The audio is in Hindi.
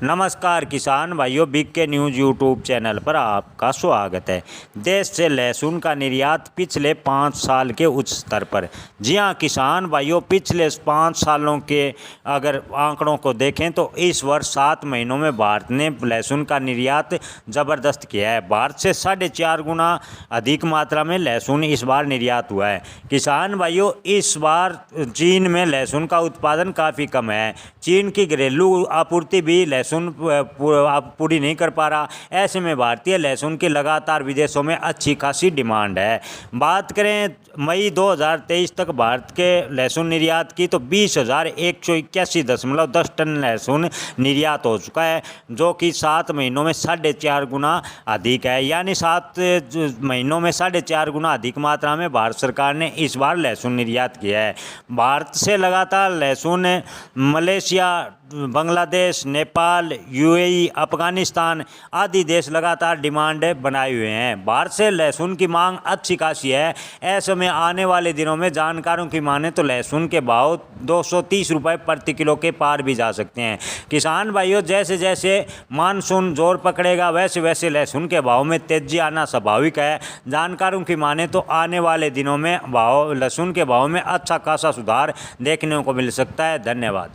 नमस्कार किसान भाइयों, बीके न्यूज़ यूट्यूब चैनल पर आपका स्वागत है। देश से लहसुन का निर्यात पिछले 5 साल के उच्च स्तर पर। जी हां किसान भाइयों, पिछले 5 सालों के अगर आंकड़ों को देखें तो इस वर्ष 7 महीनों में भारत ने लहसुन का निर्यात ज़बरदस्त किया है। भारत से 4.5 गुना अधिक मात्रा में लहसुन इस बार निर्यात हुआ है। किसान भाइयों, इस बार चीन में लहसुन का उत्पादन काफ़ी कम है। चीन की घरेलू आपूर्ति भी लहसुन पूरी नहीं कर पा रहा। ऐसे में भारतीय लहसुन की लगातार विदेशों में अच्छी खासी डिमांड है। बात करें मई 2023 तक भारत के लहसुन निर्यात की तो 20,181.10 टन लहसुन निर्यात हो चुका है, जो कि 7 महीनों में 4.5 गुना अधिक है। यानी 7 महीनों में 4.5 गुना अधिक मात्रा में भारत सरकार ने इस बार लहसुन निर्यात किया है। भारत से लगातार लहसुन मलेशिया, बांग्लादेश, नेपाल, यूएई, अफगानिस्तान आदि देश लगातार डिमांड बनाए हुए हैं। भारत से लहसुन की मांग अच्छी खासी है। ऐसे में आने वाले दिनों में जानकारों की माने तो लहसुन के भाव 230 रुपये प्रति किलो के पार भी जा सकते हैं। किसान भाइयों, जैसे जैसे मानसून जोर पकड़ेगा वैसे वैसे लहसुन के भाव में तेजी आना स्वाभाविक है। जानकारों की माने तो आने वाले दिनों में लहसुन के भाव में अच्छा खासा सुधार देखने को मिल सकता है। धन्यवाद।